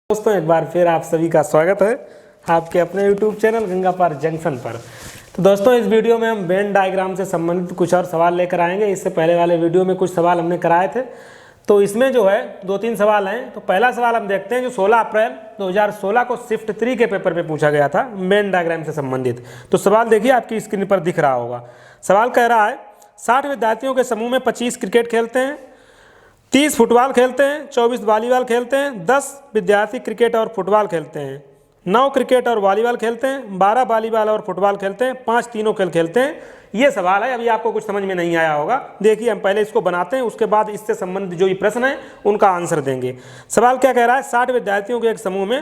दोस्तों एक बार फिर आप सभी का स्वागत है आपके अपने YouTube चैनल गंगा पार जंक्शन पर। तो दोस्तों इस वीडियो में हम वेन डायग्राम से संबंधित कुछ और सवाल लेकर आएंगे। इससे पहले वाले वीडियो में कुछ सवाल हमने कराए थे, तो इसमें जो है 2-3 सवाल हैं। तो पहला सवाल हम देखते हैं जो 16 अप्रैल 2016 को शिफ्ट 3 के पेपर में पूछा गया था वेन डायग्राम से संबंधित। तो सवाल देखिए आपकी स्क्रीन पर दिख रहा होगा। सवाल कह रहा है 60 विद्यार्थियों के समूह में 25 क्रिकेट खेलते हैं, 30 फुटबॉल खेलते हैं, 24 वॉलीबॉल खेलते हैं, 10 विद्यार्थी क्रिकेट और फुटबॉल खेलते हैं, 9 क्रिकेट और वॉलीबॉल खेलते हैं, 12 वॉलीबॉल और फुटबॉल खेलते हैं, 5 तीनों खेल खेलते हैं। ये सवाल है। अभी आपको कुछ समझ में नहीं आया होगा, देखिए हम पहले इसको बनाते हैं, उसके बाद इससे संबंधित जो ये प्रश्न है उनका आंसर देंगे। सवाल क्या कह रहा है, 60 विद्यार्थियों के एक समूह में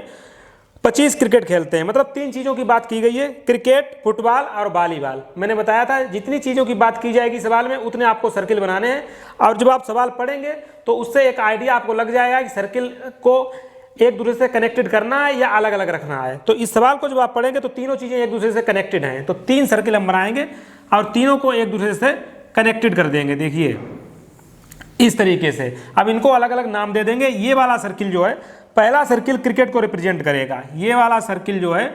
25 क्रिकेट खेलते हैं। मतलब 3 चीज़ों की बात की गई है, क्रिकेट, फुटबॉल और वॉलीबॉल। मैंने बताया था जितनी चीज़ों की बात की जाएगी सवाल में उतने आपको सर्किल बनाने हैं, और जब आप सवाल पढ़ेंगे तो उससे एक आइडिया आपको लग जाएगा कि सर्किल को एक दूसरे से कनेक्टेड करना है या अलग अलग रखना है। तो इस सवाल को जब आप पढ़ेंगे तो तीनों चीज़ें एक दूसरे से कनेक्टेड हैं। तो 3 सर्किल हम बनाएंगे और तीनों को एक दूसरे से कनेक्टेड कर देंगे। देखिए इस तरीके से अब इनको अलग अलग नाम दे देंगे। ये वाला सर्किल जो है, पहला सर्किल क्रिकेट को रिप्रेजेंट करेगा, ये वाला सर्किल जो है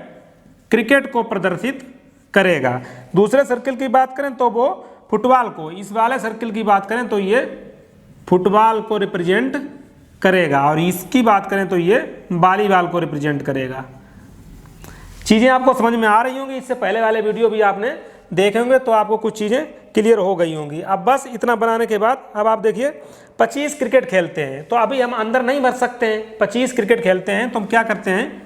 क्रिकेट को प्रदर्शित करेगा। दूसरे सर्किल की बात करें तो वो फुटबॉल को, इस वाले सर्किल की बात करें तो ये फुटबॉल को रिप्रेजेंट करेगा, और इसकी बात करें तो ये वॉलीबॉल को रिप्रेजेंट करेगा। चीज़ें आपको समझ में आ रही होंगी। इससे पहले वाले वीडियो भी आपने देखे होंगे तो आपको कुछ चीज़ें क्लियर हो गई होंगी। अब बस इतना बनाने के बाद अब आप देखिए 25 क्रिकेट खेलते हैं, तो अभी हम अंदर नहीं भर सकते हैं। 25 क्रिकेट खेलते हैं तो हम क्या करते हैं,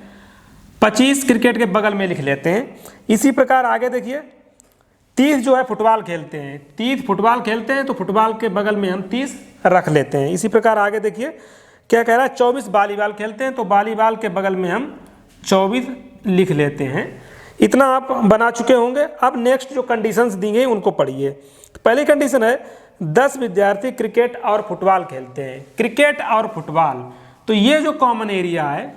25 क्रिकेट के बगल में लिख लेते हैं। इसी प्रकार आगे देखिए 30 जो है फुटबॉल खेलते हैं, 30 फुटबॉल खेलते हैं तो फुटबॉल के बगल में हम 30 रख लेते हैं। इसी प्रकार आगे देखिए क्या कह रहा है, 24 वॉलीबॉल खेलते हैं तो वॉलीबॉल के बगल में हम 24 लिख लेते हैं। इतना आप बना चुके होंगे। अब नेक्स्ट जो कंडीशंस दी गई उनको पढ़िए। पहली कंडीशन है 10 विद्यार्थी क्रिकेट और फुटबॉल खेलते हैं। क्रिकेट और फुटबॉल, तो ये जो कॉमन एरिया है,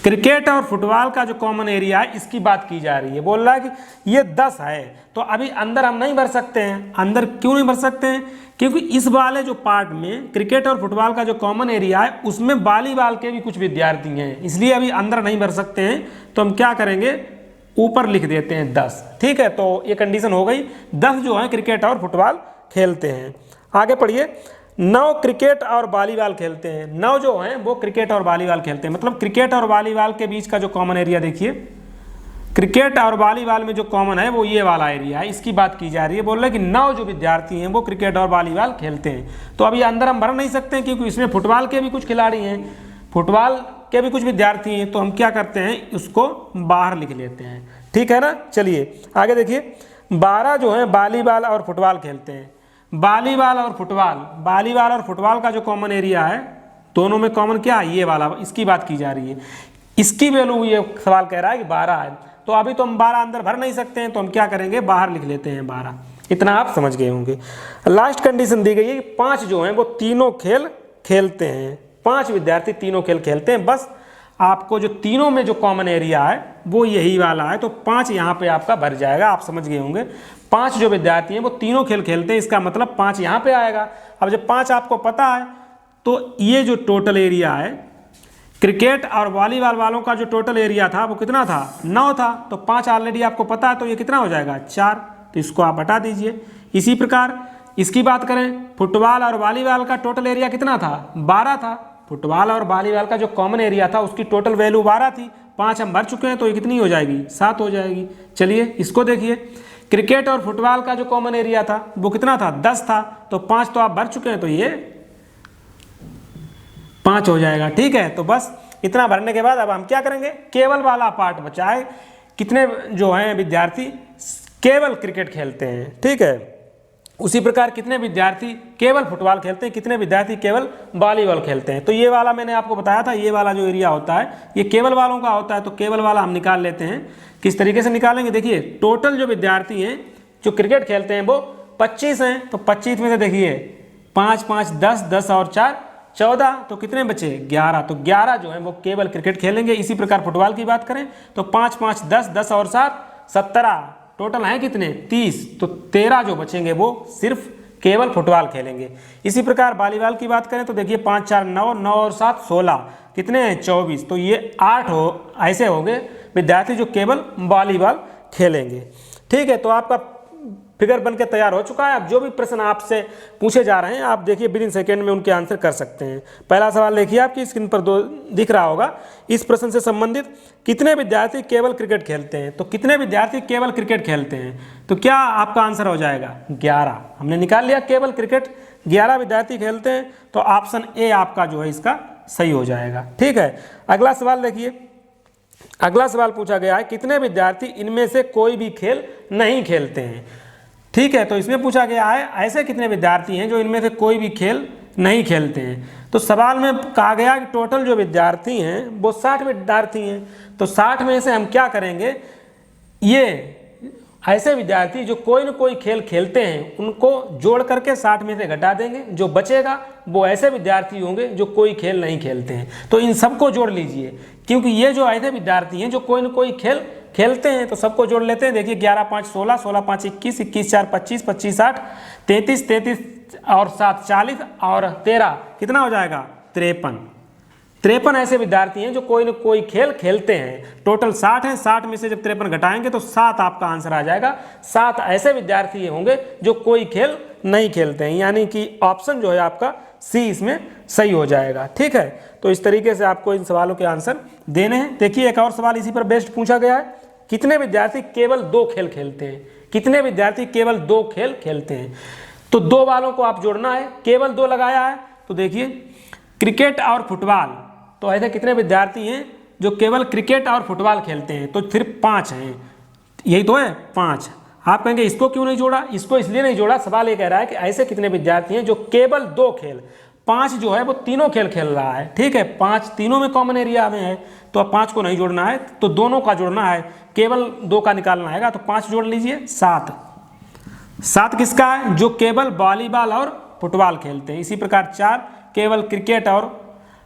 क्रिकेट और फुटबॉल का जो कॉमन एरिया है इसकी बात की जा रही है। बोल रहा है कि ये 10 है, तो अभी अंदर हम नहीं भर सकते हैं। अंदर क्यों नहीं भर सकते हैं, क्योंकि इस वाले जो पार्ट में क्रिकेट और फुटबॉल का जो कॉमन एरिया है उसमें वॉलीबॉल के भी कुछ विद्यार्थी हैं, इसलिए अभी अंदर नहीं भर सकते हैं। तो हम क्या करेंगे, ऊपर लिख देते हैं 10। ठीक है, तो ये कंडीशन हो गई। 10 जो है क्रिकेट और फुटबॉल खेलते हैं। आगे पढ़िए, 9 क्रिकेट और वॉलीबॉल खेलते हैं। 9 जो हैं वो क्रिकेट और वॉलीबॉल खेलते हैं। मतलब क्रिकेट और वॉलीबॉल के बीच का जो कॉमन एरिया देखिए, क्रिकेट और वॉलीबॉल में जो कॉमन है वो ये वाला एरिया है, इसकी बात की जा रही है। बोल रहे हैं कि 9 जो विद्यार्थी हैं वो क्रिकेट और वॉलीबॉल खेलते हैं। तो अभी अंदर हम भर नहीं सकते हैं क्योंकि इसमें फुटबॉल के भी कुछ खिलाड़ी हैं, फुटबॉल के भी कुछ विद्यार्थी हैं। तो हम क्या करते हैं, उसको बाहर लिख लेते हैं। ठीक है ना। चलिए आगे देखिए, 12 जो है वॉलीबॉल और फुटबॉल खेलते हैं। वॉलीबॉल और फुटबॉल का जो कॉमन एरिया है, दोनों में कॉमन क्या है, ये वाला, इसकी बात की जा रही है। इसकी वैल्यू ये सवाल कह रहा है कि 12 है, तो अभी तो हम 12 अंदर भर नहीं सकते हैं, तो हम क्या करेंगे, बाहर लिख लेते हैं 12। इतना आप समझ गए होंगे। लास्ट कंडीशन दी गई है कि 5 जो हैं वो तीनों खेल खेलते हैं। 5 विद्यार्थी तीनों खेल खेलते हैं। बस आपको जो तीनों में जो कॉमन एरिया है वो यही वाला है, तो 5 यहाँ पे आपका भर जाएगा। आप समझ गए होंगे, 5 जो विद्यार्थी हैं वो तीनों खेल खेलते हैं, इसका मतलब 5 यहाँ पे आएगा। अब जब 5 आपको पता है तो ये जो टोटल एरिया है, क्रिकेट और वॉलीबॉल वालों का जो टोटल एरिया था वो कितना था, 9 था। तो 5 ऑलरेडी आपको पता है, तो ये कितना हो जाएगा, 4। तो इसको आप हटा दीजिए। इसी प्रकार इसकी बात करें, फुटबॉल और वॉलीबॉल का टोटल एरिया कितना था, 12 था। फुटबॉल और वॉलीबॉल का जो कॉमन एरिया था उसकी टोटल वैल्यू 12 थी। 5 हम भर चुके हैं, तो ये कितनी हो जाएगी, 7 हो जाएगी। चलिए इसको देखिए, क्रिकेट और फुटबॉल का जो कॉमन एरिया था वो कितना था, 10 था। तो 5 तो आप भर चुके हैं, तो ये 5 हो जाएगा। ठीक है, तो बस इतना भरने के बाद अब हम क्या करेंगे, केवल वाला पार्ट बचा है, कितने जो हैं विद्यार्थी केवल क्रिकेट खेलते हैं। ठीक है, उसी प्रकार कितने विद्यार्थी केवल फुटबॉल खेलते हैं, कितने विद्यार्थी केवल वॉलीबॉल खेलते हैं। तो ये वाला मैंने आपको बताया था, ये वाला जो एरिया होता है ये केवल वालों का होता है। तो केवल वाला हम निकाल लेते हैं। किस तरीके से निकालेंगे, देखिए टोटल जो विद्यार्थी हैं जो क्रिकेट खेलते हैं वो 25 हैं। तो 25 में से देखिए 5 5 10, 10 और 4 14, तो कितने बचे, 11। तो 11 जो है वो केवल क्रिकेट खेलेंगे। इसी प्रकार फुटबॉल की बात करें तो 5 5 10, 10 और 7 17, टोटल हैं कितने, 30। तो 13 जो बचेंगे वो सिर्फ केवल फुटबॉल खेलेंगे। इसी प्रकार वॉलीबॉल की बात करें तो देखिए 5 4 9, 9 और 7 16, कितने हैं 24, तो ये 8 ऐसे हो गए विद्यार्थी जो केवल वॉलीबॉल खेलेंगे। ठीक है, तो आपका फिगर बन के तैयार हो चुका है। अब जो भी प्रश्न आपसे पूछे जा रहे हैं आप देखिए विद इन सेकेंड में उनके आंसर कर सकते हैं। पहला सवाल देखिए आपकी स्क्रीन पर दिख रहा होगा। इस प्रश्न से संबंधित कितने विद्यार्थी केवल क्रिकेट खेलते हैं, तो कितने विद्यार्थी केवल क्रिकेट खेलते हैं, तो क्या आपका आंसर हो जाएगा 11। हमने निकाल लिया केवल क्रिकेट 11 विद्यार्थी खेलते हैं, तो ऑप्शन ए आपका जो है इसका सही हो जाएगा। ठीक है, अगला सवाल देखिए। अगला सवाल पूछा गया है कितने विद्यार्थी इनमें से कोई भी खेल नहीं खेलते हैं। ठीक है, तो इसमें पूछा गया है ऐसे कितने विद्यार्थी हैं जो इनमें से कोई भी खेल नहीं खेलते हैं। तो सवाल में कहा गया कि टोटल जो विद्यार्थी हैं वो 60 विद्यार्थी हैं। तो 60 में से हम क्या करेंगे, ये ऐसे विद्यार्थी जो कोई न कोई खेल खेलते हैं उनको जोड़ करके 60 में से घटा देंगे, जो बचेगा वो ऐसे विद्यार्थी होंगे जो कोई खेल नहीं खेलते हैं। तो इन सबको जोड़ लीजिए, क्योंकि ये जो ऐसे विद्यार्थी हैं जो कोई न कोई खेल खेलते हैं, तो सबको जोड़ लेते हैं। देखिए 11 5 16, 16 5 21, 21 4 25, 25 8, 33, 33 और 7 40 और 13 कितना हो जाएगा 53 ऐसे विद्यार्थी हैं जो कोई न कोई खेल खेलते हैं। टोटल 60 हैं, 60 में से जब 53 घटाएंगे तो 7 आपका आंसर आ जाएगा। 7 ऐसे विद्यार्थी होंगे जो कोई खेल नहीं खेलते हैं, यानी कि ऑप्शन जो है आपका सी इसमें सही हो जाएगा। ठीक है, तो इस तरीके से आपको इन सवालों के आंसर देने हैं। देखिए एक और सवाल इसी पर बेस्ड पूछा गया है, कितने विद्यार्थी केवल 2 खेल खेलते हैं, कितने विद्यार्थी केवल 2 खेल खेलते हैं। तो 2 वालों को आप जोड़ना है, केवल 2 लगाया है, तो देखिए क्रिकेट और फुटबॉल, तो ऐसे कितने विद्यार्थी हैं जो केवल क्रिकेट और फुटबॉल खेलते हैं, तो सिर्फ 5 हैं, यही तो है 5। आप कहेंगे इसको क्यों नहीं जोड़ा, इसको इसलिए नहीं जोड़ा, सवाल ये कह रहा है कि ऐसे कितने विद्यार्थी हैं जो केवल 2 खेल, 5 जो है वो तीनों खेल खेल रहा है। ठीक है, 5 तीनों में कॉमन एरिया में है, तो अब 5 को नहीं जोड़ना है, तो दोनों का जोड़ना है, केवल 2 का निकालना है, तो 5 जोड़ लीजिए 7 किसका है, जो केवल वॉलीबॉल और फुटबॉल खेलते हैं। इसी प्रकार 4 केवल क्रिकेट और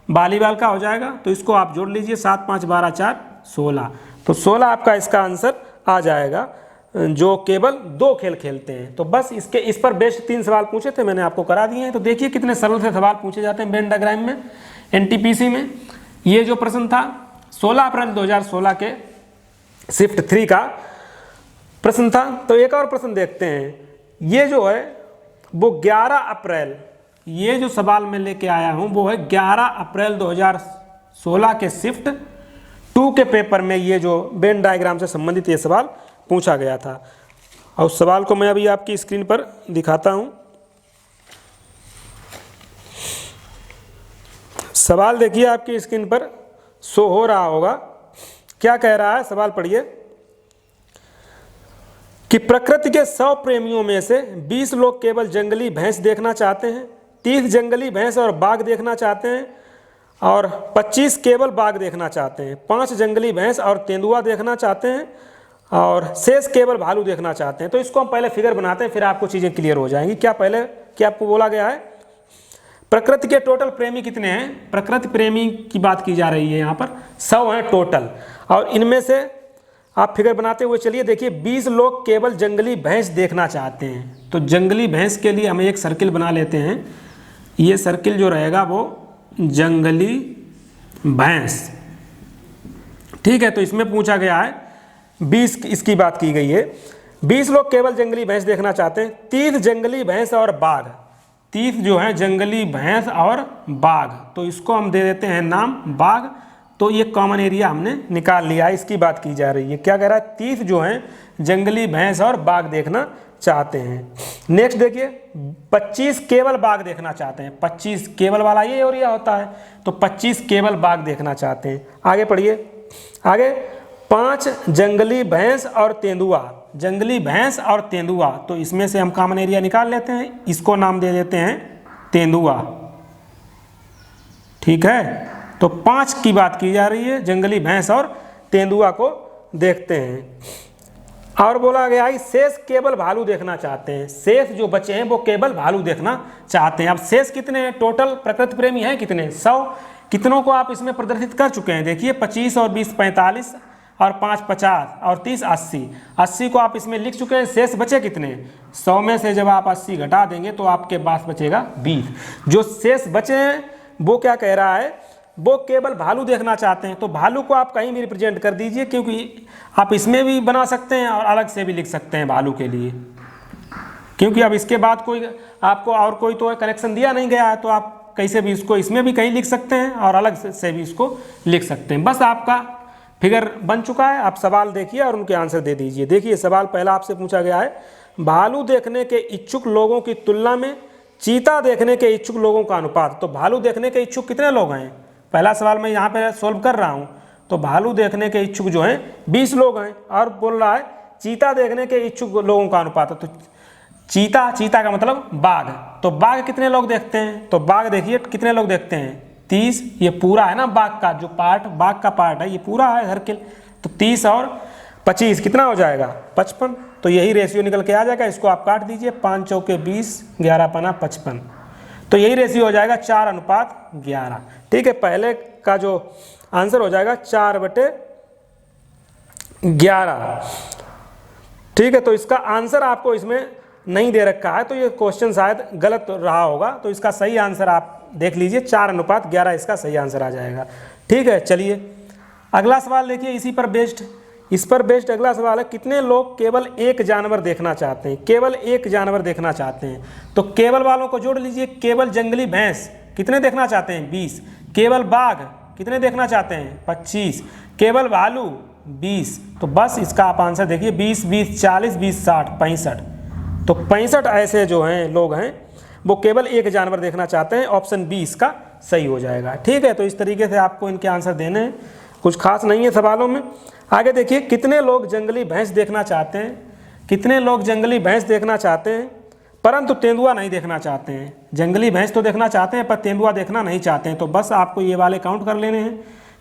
वॉलीबॉल का हो जाएगा, तो इसको आप जोड़ लीजिए 7 5 12 4 16, तो 16 आपका इसका आंसर आ जाएगा जो केवल 2 खेल खेलते हैं। तो बस इस पर बेस्ड 3 सवाल पूछे थे, मैंने आपको करा दिए हैं। तो देखिए कितने सरल से सवाल पूछे जाते हैं वेन डायग्राम में एनटीपीसी में। ये जो प्रश्न था 16 अप्रैल 2016 के शिफ्ट 3 का प्रश्न था। तो एक और प्रश्न देखते हैं, ये जो है वो 11 अप्रैल, ये जो सवाल मैं लेके आया हूँ वो है 11 अप्रैल 2016 के शिफ्ट 2 के पेपर में, ये जो वेन डायग्राम से संबंधित ये सवाल पूछा गया था। और उस सवाल को मैं अभी आपकी स्क्रीन पर दिखाता हूं। सवाल देखिए आपकी स्क्रीन पर शो हो रहा होगा। क्या कह रहा है सवाल, पढ़िए कि प्रकृति के 100 प्रेमियों में से 20 लोग केवल जंगली भैंस देखना चाहते हैं, 30 जंगली भैंस और बाघ देखना चाहते हैं, और 25 केवल बाघ देखना चाहते हैं, 5 जंगली भैंस और तेंदुआ देखना चाहते हैं, और शेष केवल भालू देखना चाहते हैं। तो इसको हम पहले फिगर बनाते हैं, फिर आपको चीज़ें क्लियर हो जाएंगी। क्या आपको बोला गया है, प्रकृति के टोटल प्रेमी कितने हैं, प्रकृति प्रेमी की बात की जा रही है यहाँ पर, 100 हैं टोटल, और इनमें से आप फिगर बनाते हुए चलिए। देखिए 20 लोग केवल जंगली भैंस देखना चाहते हैं, तो जंगली भैंस के लिए हमें एक सर्किल बना लेते हैं। ये सर्किल जो रहेगा वो जंगली भैंस। ठीक है, तो इसमें पूछा गया है 20, इसकी बात की गई है, 20 लोग केवल जंगली भैंस देखना चाहते हैं, 30 जंगली भैंस और बाघ, 30 जो है जंगली भैंस और बाघ, तो इसको हम दे देते हैं नाम बाघ। तो ये कॉमन एरिया हमने निकाल लिया, इसकी बात की जा रही है। क्या कह रहा है, 30 जो हैं जंगली भैंस और बाघ देखना चाहते हैं। नेक्स्ट देखिए 25 केवल बाघ देखना चाहते हैं, 25 केवल वाला ये एरिया होता है, तो 25 केवल बाघ देखना चाहते हैं। आगे पढ़िए, आगे 5 जंगली भैंस और तेंदुआ, जंगली भैंस और तेंदुआ, तो इसमें से हम कॉमन एरिया निकाल लेते हैं, इसको नाम दे देते हैं तेंदुआ। ठीक है, तो 5 की बात की जा रही है, जंगली भैंस और तेंदुआ को देखते हैं। और बोला गया है शेष केवल भालू देखना चाहते हैं, शेष जो बचे हैं वो केवल भालू देखना चाहते हैं। अब शेष कितने हैं, टोटल प्रकृति प्रेमी हैं कितने, 100, कितनों को आप इसमें प्रदर्शित कर चुके हैं। देखिए 25 और 20 45, और 5 50 और 30 80। 80 को आप इसमें लिख चुके हैं, शेष बचे कितने? 100 में से जब आप 80 घटा देंगे तो आपके पास बचेगा 20। जो शेष बचे हैं वो क्या कह रहा है, वो केवल भालू देखना चाहते हैं। तो भालू को आप कहीं भी रिप्रेजेंट कर दीजिए, क्योंकि आप इसमें भी बना सकते हैं और अलग से भी लिख सकते हैं भालू के लिए, क्योंकि अब इसके बाद कोई आपको और कोई तो कनेक्शन दिया नहीं गया है, तो आप कैसे भी इसको इसमें भी कहीं लिख सकते हैं और अलग से भी इसको लिख सकते हैं। बस आपका फिगर बन चुका है। आप सवाल देखिए और उनके आंसर दे दीजिए। देखिए सवाल पहला आपसे पूछा गया है, भालू देखने के इच्छुक लोगों की तुलना में चीता देखने के इच्छुक लोगों का अनुपात। तो भालू देखने के इच्छुक कितने लोग हैं? पहला सवाल मैं यहाँ पे सोल्व कर रहा हूँ। तो भालू देखने के इच्छुक जो हैं 20 लोग हैं, और बोल रहा है चीता देखने के इच्छुक लोगों का अनुपात। तो चीता का मतलब बाघ। तो बाघ कितने लोग देखते हैं? तो बाघ देखिए कितने लोग देखते हैं, 30। ये पूरा है ना बाघ का जो पार्ट, बाघ का पार्ट है, ये पूरा है सर्किल। तो 30 और 25 कितना हो जाएगा? 55। तो यही रेशियो निकल के आ जाएगा। इसको आप काट दीजिए, 5 चौके 20, 11 पना 55। तो यही रेशियो हो जाएगा 4:11। ठीक है, पहले का जो आंसर हो जाएगा 4/11। ठीक है, तो इसका आंसर आपको इसमें नहीं दे रखा है, तो ये क्वेश्चन शायद गलत रहा होगा। तो इसका सही आंसर आप देख लीजिए, 4:11 इसका सही आंसर आ जाएगा। ठीक है, चलिए अगला सवाल देखिए, इस पर बेस्ड अगला सवाल है, कितने लोग केवल एक जानवर देखना चाहते हैं? केवल एक जानवर देखना चाहते हैं। तो केवल वालों को जोड़ लीजिए। केवल जंगली भैंस कितने देखना चाहते हैं? 20। केवल बाघ कितने देखना चाहते हैं? 25। केवल भालू 20। तो बस इसका आप आंसर देखिए, 20 20 40 20 60 65। तो 65 ऐसे जो हैं लोग हैं वो केवल एक जानवर देखना चाहते हैं। ऑप्शन बी इसका सही हो जाएगा। ठीक है, तो इस तरीके से आपको इनके आंसर देने हैं, कुछ खास नहीं है सवालों में। आगे देखिए, कितने लोग जंगली भैंस देखना चाहते हैं? कितने लोग जंगली भैंस देखना चाहते हैं परंतु तेंदुआ नहीं देखना चाहते हैं? जंगली भैंस तो देखना चाहते हैं पर तेंदुआ देखना नहीं चाहते हैं। तो बस आपको ये वाले काउंट कर लेने हैं।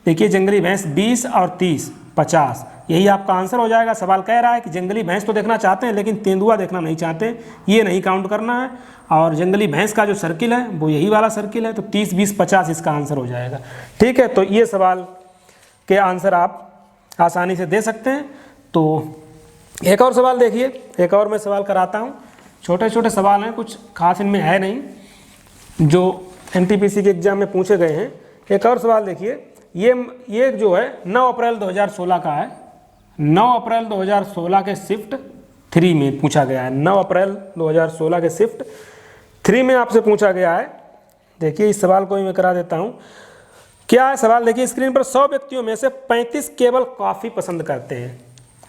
देखिए जंगली भैंस 20 और 30 50, यही आपका आंसर हो जाएगा। सवाल कह रहा है कि जंगली भैंस तो देखना चाहते हैं लेकिन तेंदुआ देखना नहीं चाहते, ये नहीं काउंट करना है। और जंगली भैंस का जो सर्किल है वो यही वाला सर्किल है। तो 30 20 50 इसका आंसर हो जाएगा। ठीक है, तो ये सवाल के आंसर आप आसानी से दे सकते हैं। तो एक और सवाल देखिए, एक और मैं सवाल कराता हूँ। छोटे छोटे सवाल हैं, कुछ खास इनमें है नहीं, जो NTPC के एग्जाम में पूछे गए हैं। एक और सवाल देखिए, ये जो है 9 अप्रैल 2016 का है। 9 अप्रैल 2016 के शिफ्ट 3 में पूछा गया है। 9 अप्रैल 2016 के शिफ्ट 3 में आपसे पूछा गया है। देखिए इस सवाल को भी मैं करा देता हूँ। क्या है सवाल? देखिए स्क्रीन पर 100 व्यक्तियों में से 35 केवल कॉफ़ी पसंद करते हैं।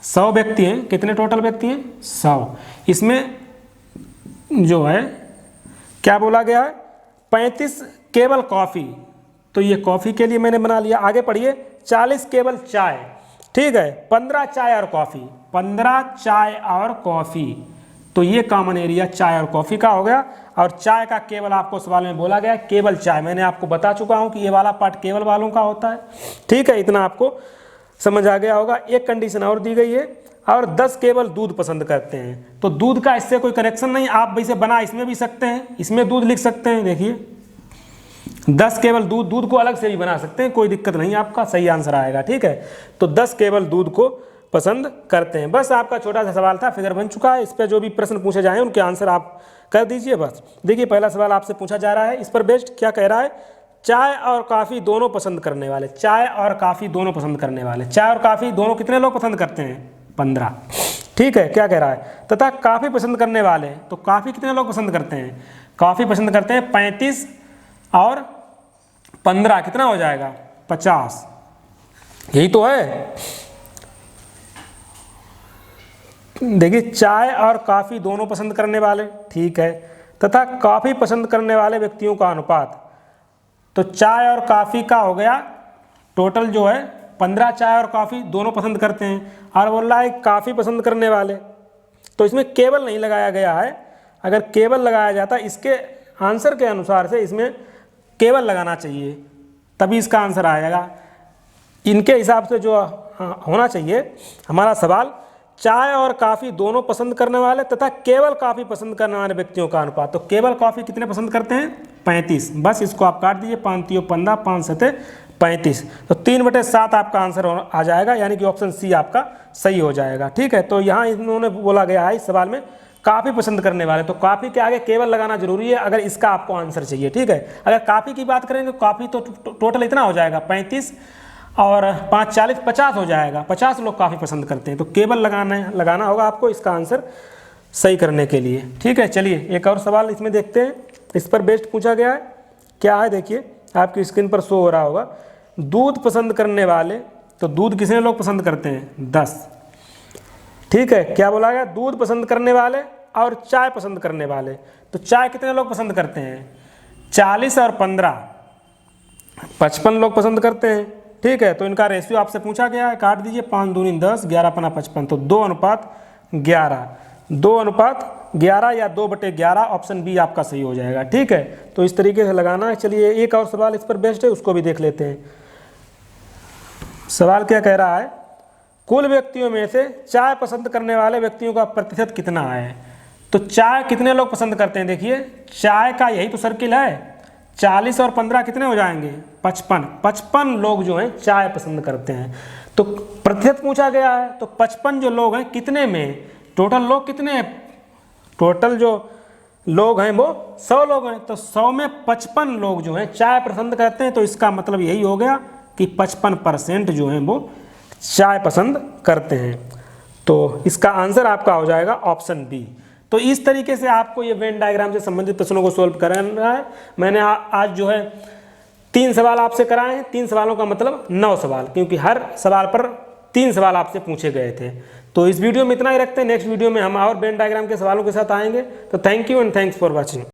100 व्यक्ति हैं, कितने टोटल व्यक्ति हैं? 100। इसमें जो है क्या बोला गया है? 35 केवल कॉफ़ी। तो ये कॉफ़ी के लिए मैंने बना लिया। आगे पढ़िए, 40 केवल चाय। ठीक है, 15 चाय और कॉफ़ी। 15 चाय और कॉफ़ी, तो ये कॉमन एरिया चाय और कॉफ़ी का हो गया। और चाय का केवल आपको सवाल में बोला गया केवल चाय। मैंने आपको बता चुका हूँ कि ये वाला पार्ट केवल वालों का होता है। ठीक है, इतना आपको समझ आ गया होगा। एक कंडीशन और दी गई है, और 10 केवल दूध पसंद करते हैं। तो दूध का इससे कोई कनेक्शन नहीं, आप वैसे बना इसमें भी सकते हैं, इसमें दूध लिख सकते हैं। देखिए 10 केवल दूध को अलग से भी बना सकते हैं, कोई दिक्कत नहीं, आपका सही आंसर आएगा। ठीक है, तो 10 केवल दूध को पसंद करते हैं। बस आपका छोटा सा सवाल था, फिगर बन चुका है। इस पर जो भी प्रश्न पूछे जाएं उनके आंसर आप कर दीजिए बस। देखिए पहला सवाल आपसे पूछा जा रहा है, इस पर बेस्ड क्या कह रहा है? चाय और कॉफ़ी दोनों पसंद करने वाले। चाय और कॉफ़ी दोनों पसंद करने वाले। चाय और कॉफ़ी दोनों कितने लोग पसंद करते हैं? 15। ठीक है, क्या कह रहा है? तथा कॉफ़ी पसंद करने वाले, तो कॉफ़ी कितने लोग पसंद करते हैं? कॉफ़ी पसंद करते हैं 35 और 15 कितना हो जाएगा? 50। यही तो है। देखिए चाय और कॉफ़ी दोनों पसंद करने वाले, ठीक है, तथा कॉफ़ी पसंद करने वाले व्यक्तियों का अनुपात। तो चाय और कॉफ़ी का हो गया टोटल जो है 15 चाय और कॉफ़ी दोनों पसंद करते हैं। और बोल रहा है कॉफ़ी पसंद करने वाले, तो इसमें केवल नहीं लगाया गया है। अगर केवल लगाया जाता, इसके आंसर के अनुसार से इसमें केवल लगाना चाहिए, तभी इसका आंसर आएगा। इनके हिसाब से जो होना चाहिए हमारा सवाल, चाय और कॉफ़ी दोनों पसंद करने वाले तथा केवल कॉफ़ी पसंद करने वाले व्यक्तियों का अनुपात। तो केवल कॉफ़ी कितने पसंद करते हैं? 35। बस इसको आप काट दीजिए, 5 3 15 5 7 35। तो 3/7 आपका आंसर आ जाएगा, यानी कि ऑप्शन सी आपका सही हो जाएगा। ठीक है, तो यहाँ इन्होंने बोला गया है इस सवाल में काफ़ी पसंद करने वाले, तो काफ़ी के आगे केवल लगाना जरूरी है अगर इसका आपको आंसर चाहिए। ठीक है, अगर काफ़ी की बात करेंगे तो काफ़ी तो टोटल इतना हो जाएगा 35 और 5 40 50 हो जाएगा। 50 लोग काफ़ी पसंद करते हैं, तो केवल लगाना होगा आपको इसका आंसर सही करने के लिए। ठीक है, चलिए एक और सवाल इसमें देखते हैं, इस पर बेस्ड पूछा गया है। क्या है देखिए, आपकी स्क्रीन पर शो हो रहा होगा। दूध पसंद करने वाले, तो दूध कितने लोग पसंद करते हैं? 10। ठीक है, क्या बोला गया? दूध पसंद करने वाले और चाय पसंद करने वाले। तो चाय कितने लोग पसंद करते हैं? 40 और 15 55 लोग पसंद करते हैं। ठीक है, तो इनका रेशियो आपसे पूछा गया है, काट दीजिए। 5 दूनी 10, 11 पना 55, तो 2:11, 2:11 या 2/11, ऑप्शन बी आपका सही हो जाएगा। ठीक है, तो इस तरीके से लगाना है। चलिए एक और सवाल इस पर बेस्ड है, उसको भी देख लेते हैं। सवाल क्या कह रहा है? कुल व्यक्तियों में से चाय पसंद करने वाले व्यक्तियों का प्रतिशत कितना है? तो चाय कितने लोग पसंद करते हैं? देखिए चाय का यही तो सर्किल है, 40 और 15 कितने हो जाएंगे? 55 लोग जो हैं चाय पसंद करते हैं। तो प्रतिशत पूछा गया है, तो 55 जो लोग हैं कितने में, टोटल लोग कितने हैं? टोटल जो लोग हैं वो 100 लोग हैं, तो 100 में 55 लोग जो हैं चाय पसंद करते हैं। तो इसका मतलब यही हो गया कि 55% जो हैं वो चाय पसंद करते हैं। तो इसका आंसर आपका हो जाएगा ऑप्शन बी। तो इस तरीके से आपको ये वेन डायग्राम से संबंधित प्रश्नों को सोल्व करना है। मैंने आज जो है 3 सवाल आपसे कराए हैं। 3 सवालों का मतलब 9 सवाल, क्योंकि हर सवाल पर 3 सवाल आपसे पूछे गए थे। तो इस वीडियो में इतना ही रखते हैं। नेक्स्ट वीडियो में हम और वेन डायग्राम के सवालों के साथ आएंगे। तो thank you and thanks for watching.